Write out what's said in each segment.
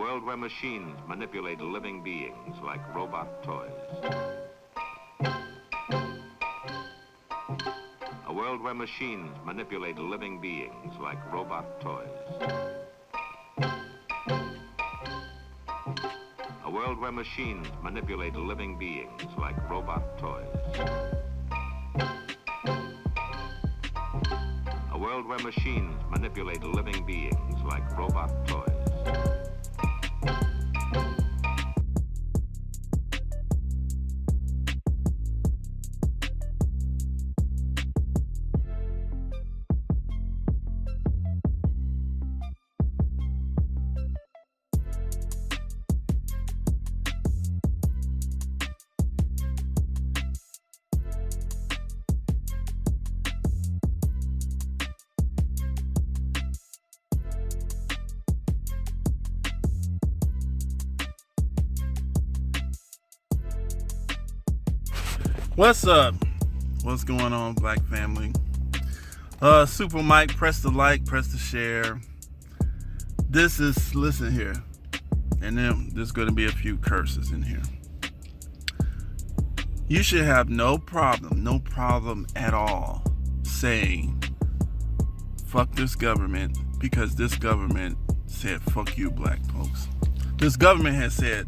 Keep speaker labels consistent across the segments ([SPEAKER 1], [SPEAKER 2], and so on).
[SPEAKER 1] world where machines manipulate living beings like robot toys. A world where machines manipulate living beings like robot toys. A world where machines manipulate living beings like robot toys. A world where machines manipulate living beings like robot toys.
[SPEAKER 2] What's up? What's going on, Black family? Super Mike, press the like, press the share. Listen here. And then there's going to be a few curses in here. You should have no problem at all saying, fuck this government, because this government said, fuck you, black folks. This government has said,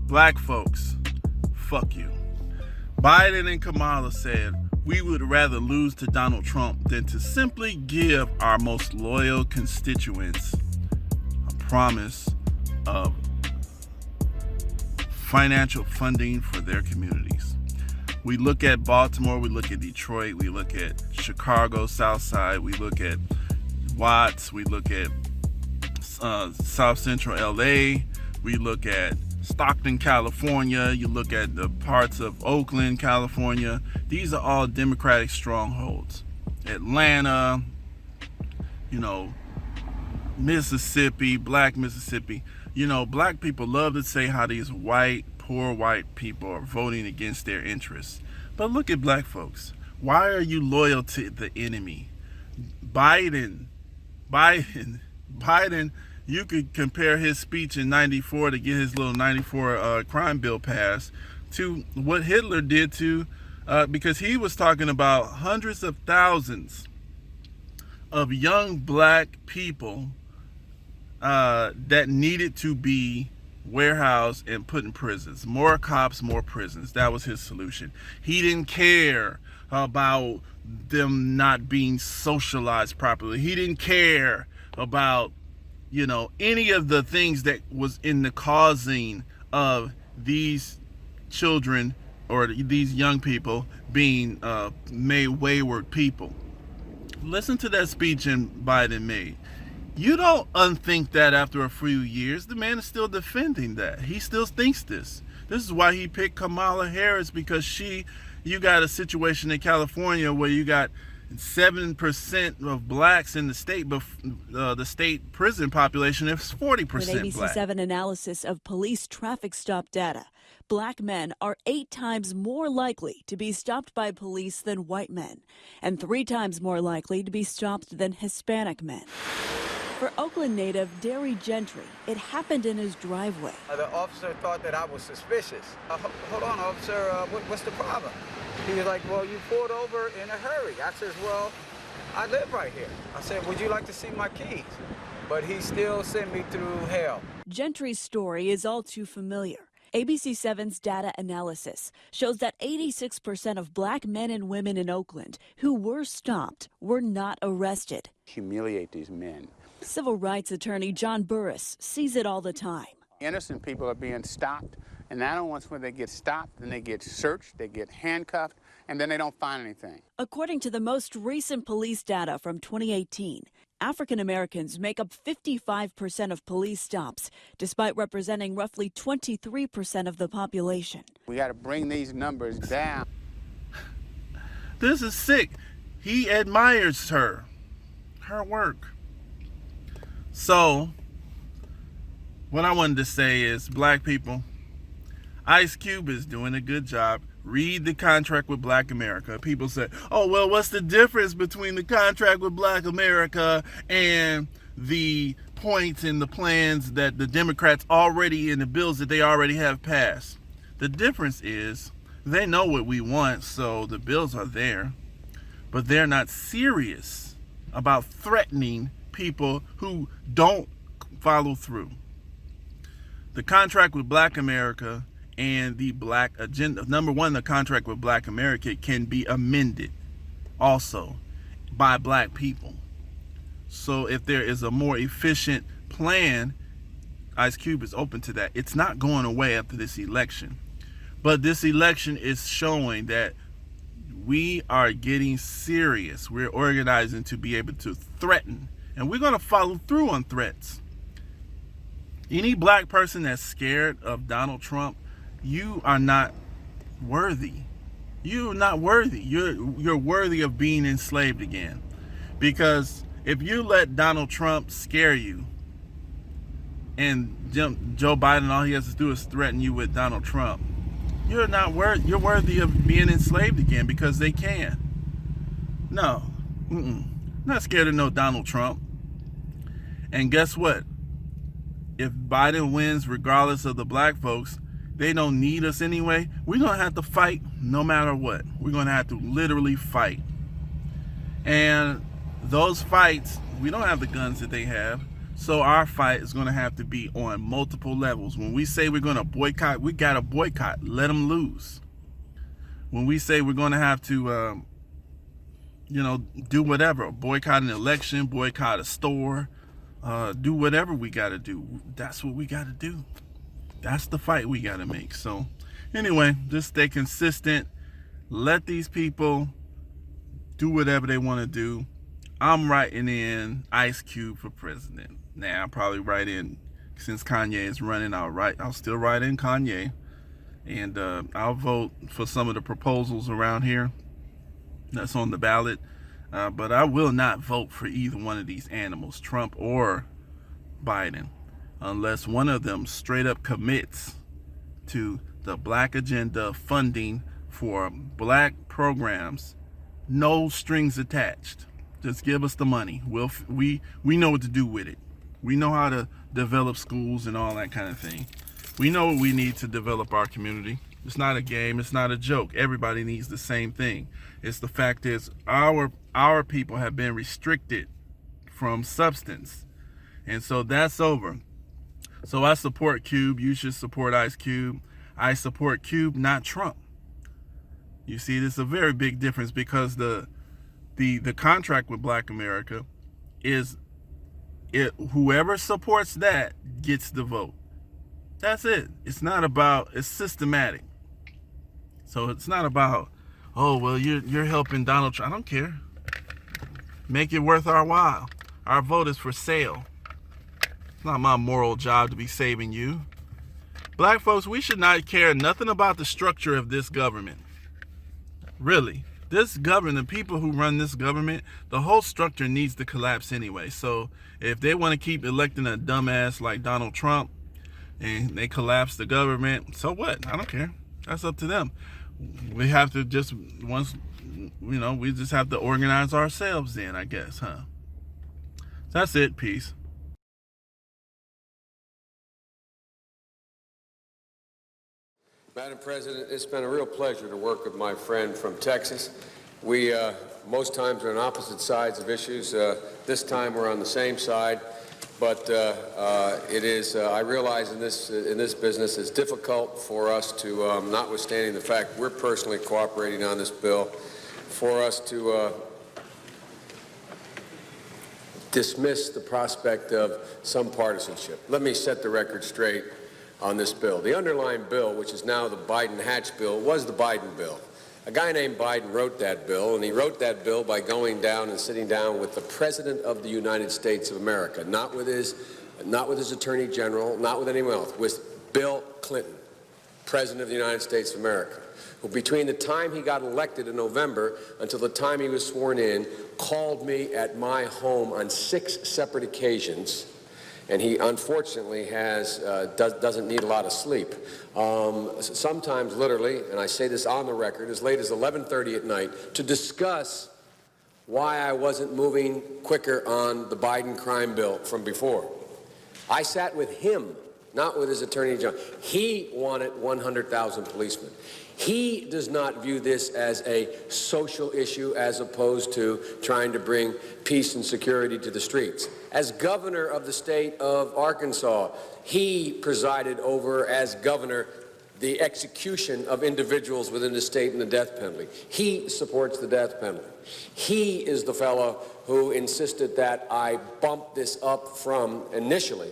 [SPEAKER 2] black folks, fuck you. Biden and Kamala said, we would rather lose to Donald Trump than to simply give our most loyal constituents a promise of financial funding for their communities. We look at Baltimore, we look at Detroit, we look at Chicago, Southside, we look at Watts, we look at South Central LA, we look at Stockton, California, you look at the parts of Oakland, California. These are all Democratic strongholds. Atlanta, Mississippi, black Mississippi. Black people love to say how these poor white people are voting against their interests. But look at black folks. Why are you loyal to the enemy? Biden, you could compare his speech in 94 to get his little 94 crime bill passed to what Hitler did to, because he was talking about hundreds of thousands of young black people that needed to be warehoused and put in prisons. More cops, more prisons. That was his solution. He didn't care about them not being socialized properly. He didn't care about any of the things that was in the causing of these children or these young people being made wayward people. Listen to that speech Biden made. You don't unthink that after a few years. The man is still defending that. He still thinks this. This is why he picked Kamala Harris, because you got a situation in California where you got 7% of blacks in the state, but the state prison population is 40% black.
[SPEAKER 3] An ABC7 analysis of police traffic stop data, black men are 8 times more likely to be stopped by police than white men, and 3 times more likely to be stopped than Hispanic men. For Oakland native Derry Gentry, it happened in his driveway.
[SPEAKER 4] The officer thought that I was suspicious. Hold on, officer, what's the problem? He was like, well, you pulled over in a hurry. I says, well, I live right here. I said, would you like to see my keys? But he still sent me through hell.
[SPEAKER 3] Gentry's story is all too familiar. ABC7's data analysis shows that 86% of black men and women in Oakland who were stopped were not arrested.
[SPEAKER 5] Humiliate these men.
[SPEAKER 3] Civil rights attorney John Burris sees it all the time.
[SPEAKER 5] Innocent people are being stopped, and not only when they get stopped, then they get searched, they get handcuffed, and then they don't find anything.
[SPEAKER 3] According to the most recent police data from 2018, African Americans make up 55% of police stops, despite representing roughly 23% of the population.
[SPEAKER 5] We got to bring these numbers down.
[SPEAKER 2] This is sick. He admires her work. So, what I wanted to say is, black people, Ice Cube is doing a good job. Read the contract with Black America. People say, oh, well, what's the difference between the contract with Black America and the points in the plans that the Democrats already, in the bills that they already have passed. The difference is they know what we want, so the bills are there, but they're not serious about threatening people who don't follow through. The contract with Black America and the Black Agenda. Number one, the contract with Black America can be amended also by Black people. So if there is a more efficient plan, Ice Cube is open to that. It's not going away after this election. But this election is showing that we are getting serious. We're organizing to be able to threaten. And we're going to follow through on threats. Any black person that's scared of Donald Trump, you are not worthy. You're not worthy. You're worthy of being enslaved again. Because if you let Donald Trump scare you, and Joe Biden, all he has to do is threaten you with Donald Trump, you're not worthy. You're worthy of being enslaved again because they can. No, not scared of no Donald Trump. And guess what? If Biden wins, regardless of the black folks, they don't need us anyway. We're going to have to fight no matter what. We're going to have to literally fight. And those fights, we don't have the guns that they have. So our fight is going to have to be on multiple levels. When we say we're going to boycott, we got to boycott. Let them lose. When we say we're going to have to, do whatever, boycott an election, boycott a store, do whatever we got to do. That's what we got to do. That's the fight we got to make. So anyway, just stay consistent. Let these people do whatever they want to do. I'm writing in Ice Cube for president. Now, I'll probably write in, since Kanye is running, I'll still write in Kanye. And I'll vote for some of the proposals around here that's on the ballot. But I will not vote for either one of these animals, Trump or Biden, unless one of them straight up commits to the Black Agenda funding for black programs, no strings attached. Just give us the money. We know what to do with it. We know how to develop schools and all that kind of thing. We know what we need to develop our community. It's not a game. It's not a joke. Everybody needs the same thing. It's the fact is our people have been restricted from substance. And so that's over. So I support Cube. You should support Ice Cube. I support Cube, not Trump. You see, there's a very big difference because the contract with Black America is whoever supports that gets the vote. That's it. It's systematic. So it's not about, oh, well, you're helping Donald Trump. I don't care. Make it worth our while. Our vote is for sale. It's not my moral job to be saving you. Black folks, we should not care nothing about the structure of this government. Really. This government, the people who run this government, the whole structure needs to collapse anyway. So if they want to keep electing a dumbass like Donald Trump and they collapse the government, so what? I don't care. That's up to them. We have to we just have to organize ourselves then, I guess, huh? That's it. Peace.
[SPEAKER 6] Madam President, it's been a real pleasure to work with my friend from Texas. We most times are on opposite sides of issues. This time we're on the same side, but it is. I realize in this business it's difficult for us to, notwithstanding the fact we're personally cooperating on this bill, for us to dismiss the prospect of some partisanship. Let me set the record straight on this bill. The underlying bill, which is now the Biden-Hatch bill, was the Biden bill. A guy named Biden wrote that bill, and he wrote that bill by going down and sitting down with the President of the United States of America, not with his Attorney General, not with anyone else, with Bill Clinton, President of the United States of America, who between the time he got elected in November until the time he was sworn in, called me at my home on 6 separate occasions. And he unfortunately doesn't need a lot of sleep. Sometimes literally, and I say this on the record, as late as 11:30 at night, to discuss why I wasn't moving quicker on the Biden crime bill from before. I sat with him, not with his attorney general. He wanted 100,000 policemen. He does not view this as a social issue as opposed to trying to bring peace and security to the streets. As governor of the state of Arkansas, he presided over, as governor, the execution of individuals within the state and the death penalty. He supports the death penalty. He is the fellow who insisted that I bump this up from initially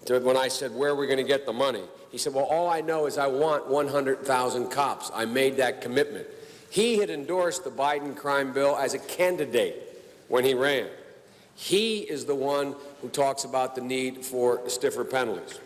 [SPEAKER 6] to when I said, where are we going to get the money? He said, well, all I know is I want 100,000 cops. I made that commitment. He had endorsed the Biden crime bill as a candidate when he ran. He is the one who talks about the need for stiffer penalties.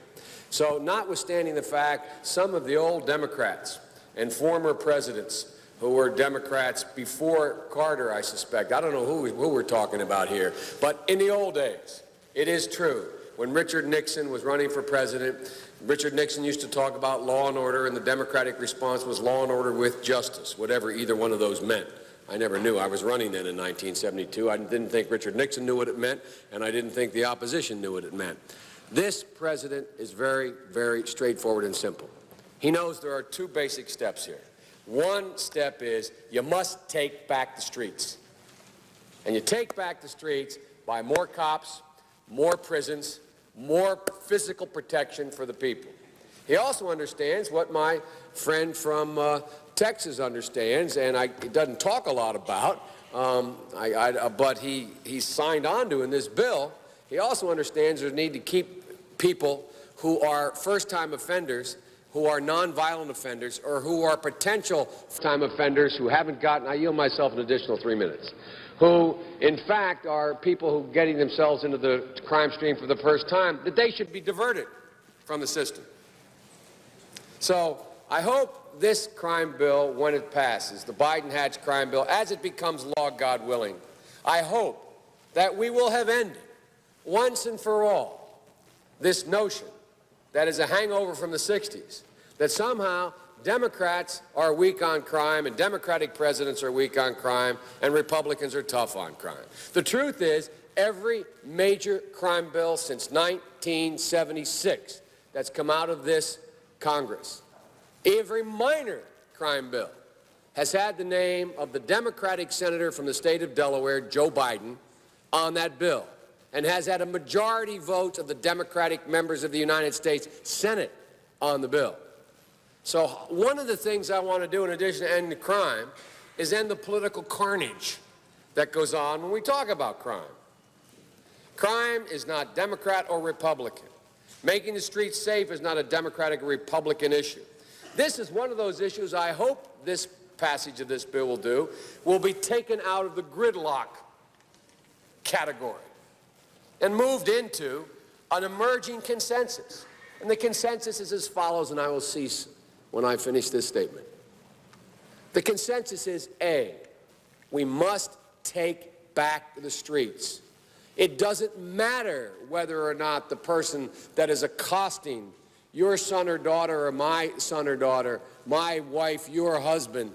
[SPEAKER 6] So notwithstanding the fact some of the old Democrats and former presidents who were Democrats before Carter, I suspect, I don't know who we're talking about here, but in the old days, it is true. When Richard Nixon was running for president, Richard Nixon used to talk about law and order, and the Democratic response was law and order with justice, whatever either one of those meant. I never knew. I was running then in 1972. I didn't think Richard Nixon knew what it meant, and I didn't think the opposition knew what it meant. This president is very, very straightforward and simple. He knows there are two basic steps here. One step is you must take back the streets. And you take back the streets by more cops, more prisons, more physical protection for the people. He also understands what my friend from Texas understands, and he doesn't talk a lot about, but he signed on to in this bill. He also understands there's a need to keep people who are first-time offenders, who are nonviolent offenders, or who are potential time offenders who haven't gotten, I yield myself an additional 3 minutes, who, in fact, are people who are getting themselves into the crime stream for the first time, that they should be diverted from the system. So I hope this crime bill, when it passes, the Biden-Hatch crime bill, as it becomes law, God willing, I hope that we will have ended, once and for all, this notion that is a hangover from the 60s, that somehow Democrats are weak on crime and Democratic presidents are weak on crime and Republicans are tough on crime. The truth is, every major crime bill since 1976 that's come out of this Congress, every minor crime bill has had the name of the Democratic senator from the state of Delaware, Joe Biden, on that bill, and has had a majority vote of the Democratic members of the United States Senate on the bill. So one of the things I want to do in addition to ending crime is end the political carnage that goes on when we talk about crime. Crime is not Democrat or Republican. Making the streets safe is not a Democratic or Republican issue. This is one of those issues I hope this passage of this bill will be taken out of the gridlock category and moved into an emerging consensus. And the consensus is as follows, and I will cease when I finish this statement. The consensus is, A, we must take back the streets. It doesn't matter whether or not the person that is accosting your son or daughter or my son or daughter, my wife, your husband,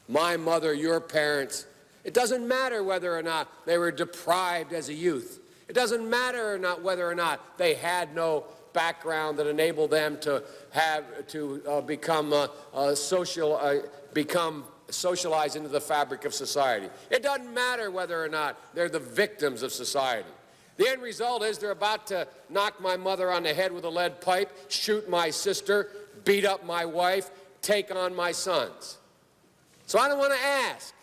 [SPEAKER 6] my mother, your parents. It doesn't matter whether or not they were deprived as a youth. It doesn't matter or not whether or not they had no background that enabled them to become socialized into the fabric of society. It doesn't matter whether or not they're the victims of society. The end result is they're about to knock my mother on the head with a lead pipe, shoot my sister, beat up my wife, take on my sons. So I don't want to ask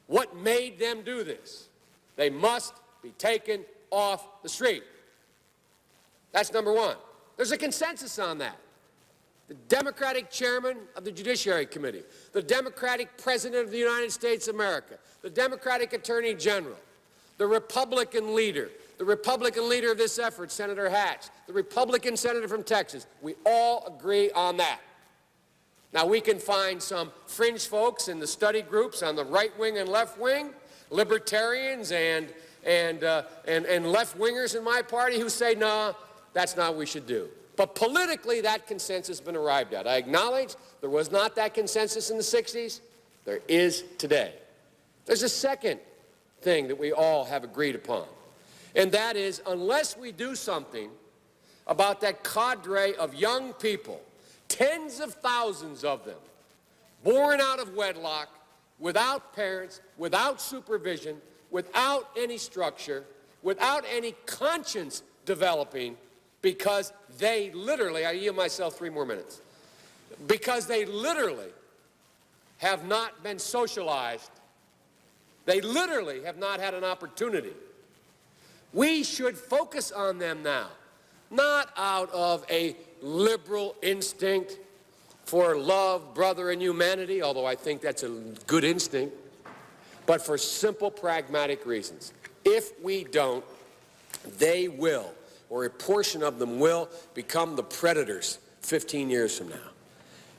[SPEAKER 6] what made them do this. They must be taken off the street. That's number one. There's a consensus on that. The Democratic chairman of the Judiciary Committee, the Democratic president of the United States of America, the Democratic attorney general, the Republican leader of this effort, Senator Hatch, the Republican senator from Texas, we all agree on that. Now, we can find some fringe folks in the study groups on the right wing and left wing, libertarians and left-wingers in my party who say, no, that's not what we should do. But politically, that consensus has been arrived at. I acknowledge there was not that consensus in the 60s. There is today. There's a second thing that we all have agreed upon, And that is, unless we do something about that cadre of young people, tens of thousands of them, born out of wedlock, without parents, without supervision, without any structure, without any conscience developing, because they literally, I yield myself 3 more minutes, because they literally have not been socialized. They literally have not had an opportunity. We should focus on them now, not out of a liberal instinct for love, brother, and humanity, although I think that's a good instinct, but for simple, pragmatic reasons. If we don't, they will, or a portion of them will, become the predators 15 years from now.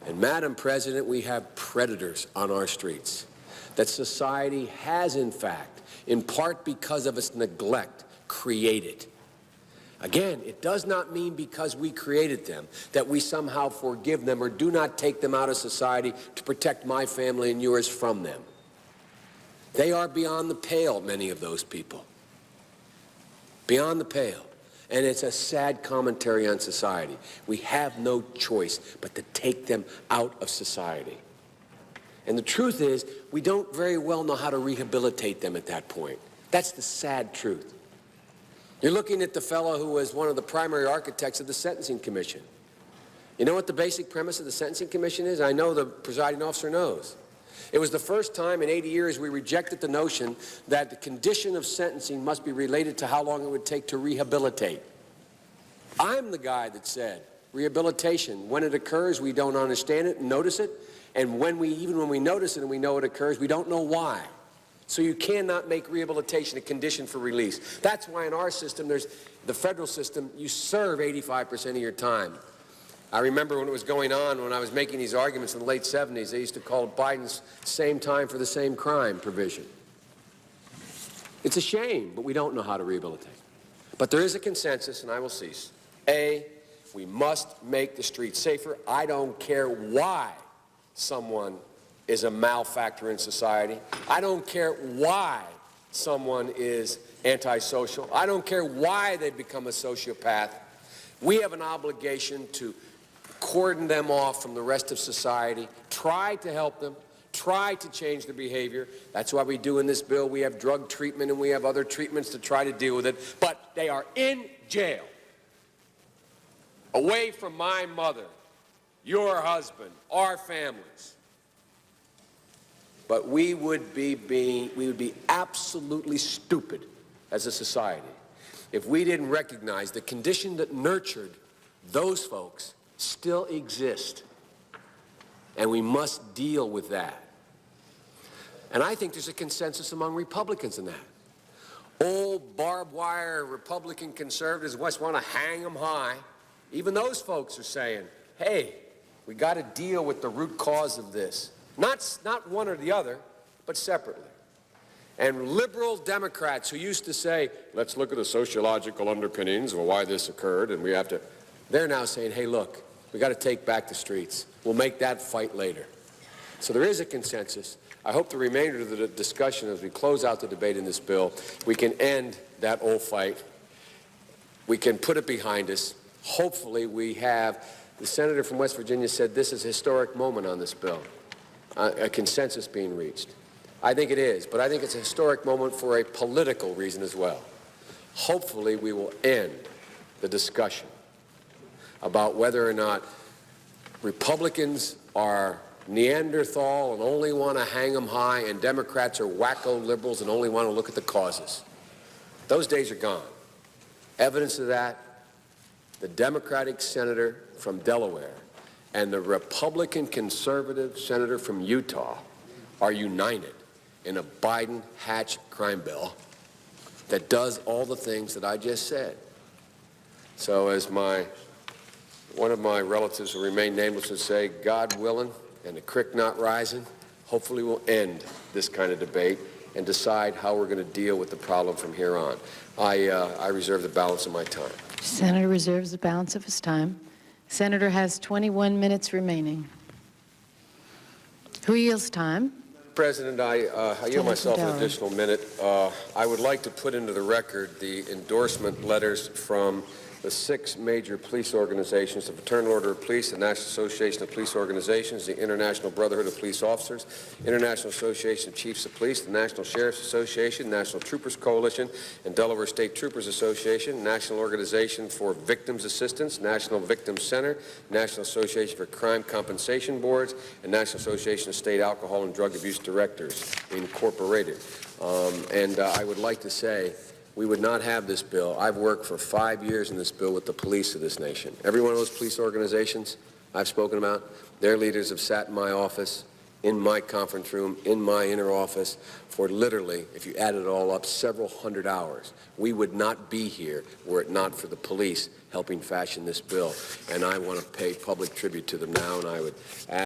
[SPEAKER 6] And, Madam President, we have predators on our streets that society has, in fact, in part because of its neglect, created. Again, it does not mean because we created them that we somehow forgive them or do not take them out of society to protect my family and yours from them. They are beyond the pale, many of those people. Beyond the pale. And it's a sad commentary on society. We have no choice but to take them out of society. And the truth is, we don't very well know how to rehabilitate them at that point. That's the sad truth. You're looking at the fellow who was one of the primary architects of the Sentencing Commission. You know what the basic premise of the Sentencing Commission is? I know the presiding officer knows. It was the first time in 80 years we rejected the notion that the condition of sentencing must be related to how long it would take to rehabilitate. I'm the guy that said rehabilitation, when it occurs, we don't understand it and notice it. And even when we notice it and we know it occurs, we don't know why. So you cannot make rehabilitation a condition for release. That's why in our system, there's the federal system, you serve 85% of your time. I remember when it was going on, when I was making these arguments in the late 70s, they used to call it Biden's same time for the same crime provision. It's a shame, but we don't know how to rehabilitate. But there is a consensus, and I will cease. A, we must make the streets safer. I don't care why someone is a malefactor in society. I don't care why someone is antisocial. I don't care why they become a sociopath. We have an obligation to cordon them off from the rest of society, try to help them, try to change their behavior. That's why we do in this bill. We have drug treatment and we have other treatments to try to deal with it. But they are in jail, away from my mother, your husband, our families. But we would be absolutely stupid as a society if we didn't recognize the condition that nurtured those folks still exists. And we must deal with that. And I think there's a consensus among Republicans in that. Old barbed wire Republican conservatives just want to hang them high. Even those folks are saying, hey, we got to deal with the root cause of this. Not one or the other, but separately. And liberal Democrats who used to say, let's look at the sociological underpinnings of why this occurred, and we have to, they're now saying, hey, look, we got to take back the streets. We'll make that fight later. So there is a consensus. I hope the remainder of the discussion, as we close out the debate in this bill, we can end that old fight. We can put it behind us. Hopefully we have, the senator from West Virginia said this is a historic moment on this bill, a consensus being reached. I think it is, but I think it's a historic moment for a political reason as well. Hopefully we will end the discussion about whether or not Republicans are Neanderthal and only want to hang them high, and Democrats are wacko liberals and only want to look at the causes. Those days are gone. Evidence of that, the Democratic senator from Delaware and the Republican conservative senator from Utah are united in a Biden-Hatch crime bill that does all the things that I just said. So as one of my relatives who remain nameless would say, God willing, and the creek not rising, hopefully we'll end this kind of debate and decide how we're going to deal with the problem from here on. I reserve the balance of my time.
[SPEAKER 7] Senator reserves the balance of his time. Senator has 21 minutes remaining. Who yields time?
[SPEAKER 2] Madam
[SPEAKER 6] President, I yield myself an
[SPEAKER 7] Dowling.
[SPEAKER 6] additional minute. I would like to put into the record the endorsement letters from the 6 major police organizations: the Fraternal Order of Police, the National Association of Police Organizations, the International Brotherhood of Police Officers, International Association of Chiefs of Police, the National Sheriff's Association, National Troopers Coalition, and Delaware State Troopers Association, National Organization for Victims Assistance, National Victims Center, National Association for Crime Compensation Boards, and National Association of State Alcohol and Drug Abuse Directors, Incorporated. I would like to say, we would not have this bill. I've worked for 5 years in this bill with the police of this nation. Every one of those police organizations I've spoken about, their leaders have sat in my office, in my conference room, in my inner office for literally, if you add it all up, several hundred hours. We would not be here were it not for the police helping fashion this bill. And I want to pay public tribute to them now, and I would ask